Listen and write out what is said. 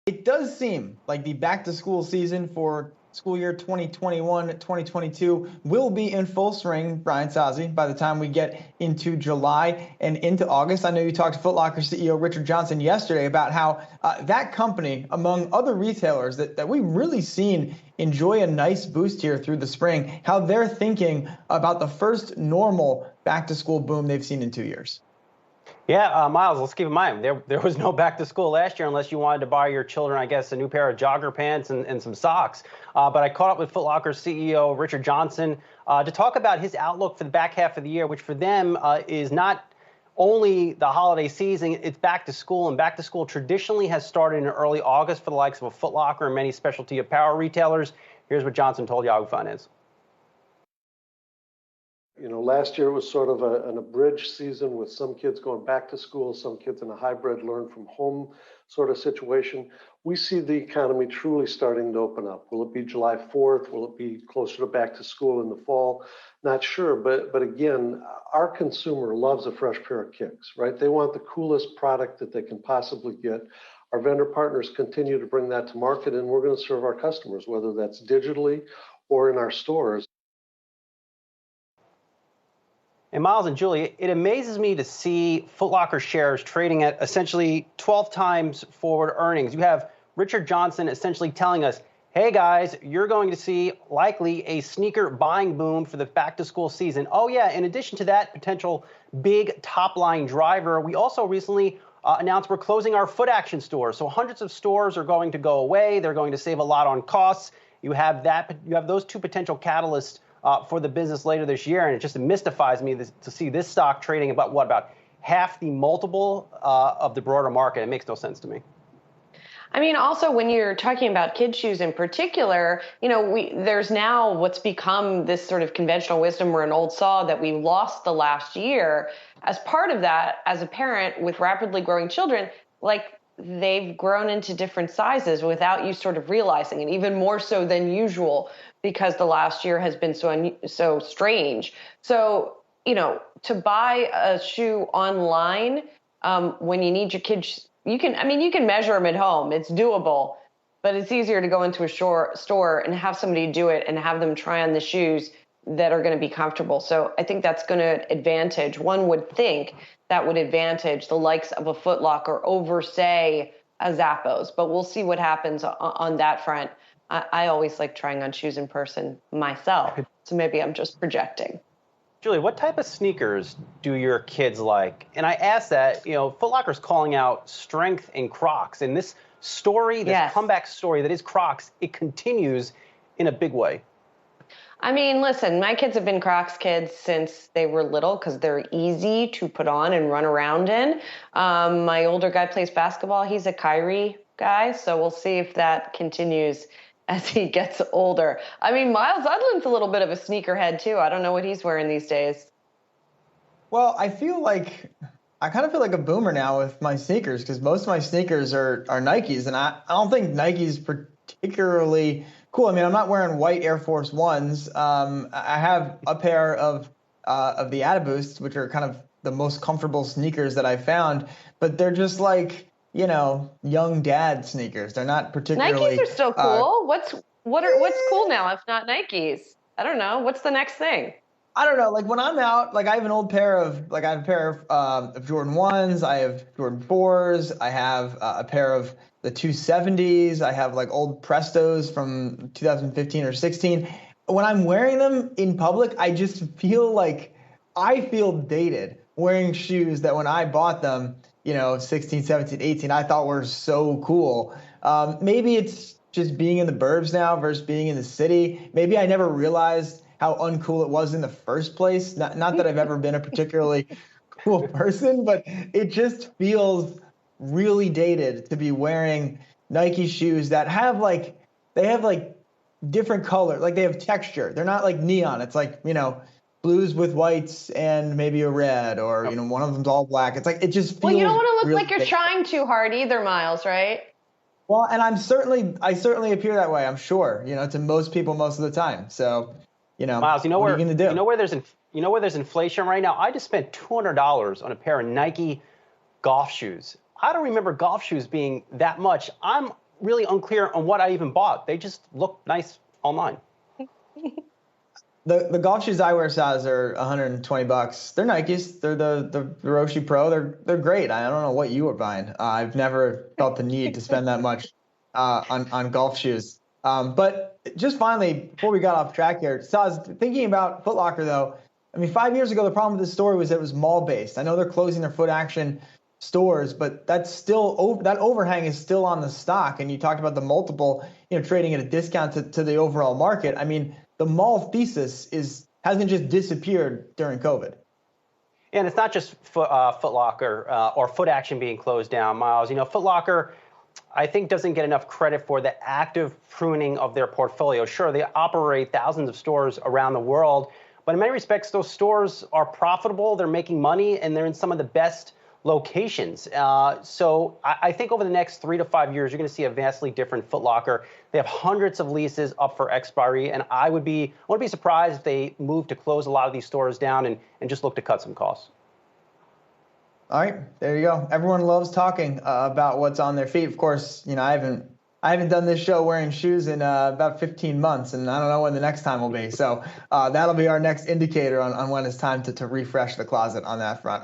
It does seem like the back-to-school season for school year 2021-2022 will be in full swing, Brian Sozzi, by the time we get into July and into August. I know you talked to Foot Locker CEO Richard Johnson yesterday about how that company, among other retailers that we've really seen enjoy a nice boost here through the spring, how they're thinking about the first normal back-to-school boom they've seen in 2 years. Yeah, Myles, let's keep in mind, there was no back to school last year unless you wanted to buy your children, I guess, a new pair of jogger pants and some socks. But I caught up with Foot Locker CEO Richard Johnson to talk about his outlook for the back half of the year, which for them is not only the holiday season, it's back to school. And back to school traditionally has started in early August for the likes of a Foot Locker and many specialty apparel retailers. Here's what Johnson told Yahoo Finance. You know, last year was sort of an abridged season with some kids going back to school, some kids in a hybrid learn from home sort of situation. We see the economy truly starting to open up. Will it be July 4th? Will it be closer to back to school in the fall? Not sure. But again, our consumer loves a fresh pair of kicks, right? They want the coolest product that they can possibly get. Our vendor partners continue to bring that to market, and we're going to serve our customers, whether that's digitally or in our stores. And Myles and Julie, it amazes me to see Foot Locker shares trading at essentially 12 times forward earnings. You have Richard Johnson essentially telling us, hey guys, you're going to see likely a sneaker buying boom for the back to school season. Oh yeah, in addition to that potential big top line driver, we also recently announced we're closing our Foot Action stores. So hundreds of stores are going to go away. They're going to save a lot on costs. You have those two potential catalysts for the business later this year, and it just mystifies me to see this stock trading about half the multiple of the broader market. It makes no sense to me. I mean, also when you're talking about kids' shoes in particular, you know, there's now what's become this sort of conventional wisdom or an old saw that we lost the last year. As part of that, as a parent with rapidly growing children, like they've grown into different sizes without you sort of realizing it, even more so than usual, because the last year has been so strange. So, you know, to buy a shoe online when you need your kids, you can measure them at home. It's doable, but it's easier to go into a store and have somebody do it and have them try on the shoes that are going to be comfortable. So I think that's going to advantage. One would think that would advantage the likes of a Foot Locker over, say, a Zappos. But we'll see what happens on that front. I always like trying on shoes in person myself, so maybe I'm just projecting. Julie, what type of sneakers do your kids like? And I ask that, you know, Foot Locker's calling out strength in Crocs. And this story, this comeback story that is Crocs, it continues in a big way. I mean, listen, my kids have been Crocs kids since they were little because they're easy to put on and run around in. My older guy plays basketball. He's a Kyrie guy, so we'll see if that continues as he gets older. I mean, Myles Udland's a little bit of a sneakerhead too. I don't know what he's wearing these days. Well, I kind of feel like a boomer now with my sneakers because most of my sneakers are Nikes, and I don't think Nike's particularly cool. I mean, I'm not wearing white Air Force Ones. I have a pair of the Adaboosts, which are kind of the most comfortable sneakers that I found, but they're just like, you know, young dad sneakers. They're not particularly. Nikes are still cool. What's cool now if not Nikes? I don't know. What's the next thing? I don't know. Like when I'm out, like I have a pair of Jordan 1s. I have Jordan 4s. I have a pair of the 270s. I have like old Prestos from 2015 or 16. When I'm wearing them in public, I just feel like I feel dated wearing shoes that when I bought them, you know, 16, 17, 18, I thought were so cool. Maybe it's just being in the burbs now versus being in the city. Maybe I never realized how uncool it was in the first place. Not that I've ever been a particularly cool person, but it just feels really dated to be wearing Nike shoes that have like different color, like they have texture. They're not like neon. It's like, you know, blues with whites and maybe a red, or you know, one of them's all black. It's like it just feels. Well, you don't want to look really like you're trying too hard either, Myles, right? Well, and I certainly appear that way, I'm sure, you know, to most people most of the time. So, you know, Myles, what are you gonna do? You know where there's inflation right now? I just spent $200 on a pair of Nike golf shoes. I don't remember golf shoes being that much. I'm really unclear on what I even bought. They just look nice online. The golf shoes I wear, Saz, are $120. They're Nikes. They're the Roshi Pro. They're great. I don't know what you were buying. I've never felt the need to spend that much on golf shoes. But just finally, before we got off track here, Saz, thinking about Foot Locker though, I mean, 5 years ago the problem with this story was that it was mall based. I know they're closing their Foot Action stores, but that's still that overhang is still on the stock. And you talked about the multiple, trading at a discount to the overall market. I mean, the mall thesis hasn't just disappeared during COVID. And it's not just Foot Locker or Foot Action being closed down, Myles. Foot Locker, I think, doesn't get enough credit for the active pruning of their portfolio. Sure, they operate thousands of stores around the world, but in many respects, those stores are profitable, they're making money, and they're in some of the best locations. So I think over the next 3 to 5 years, you're going to see a vastly different Foot Locker. They have hundreds of leases up for expiry, and I wouldn't be surprised if they move to close a lot of these stores down and just look to cut some costs. All right, there you go. Everyone loves talking about what's on their feet. Of course, I haven't done this show wearing shoes in about 15 months, and I don't know when the next time will be. So that'll be our next indicator on when it's time to refresh the closet on that front.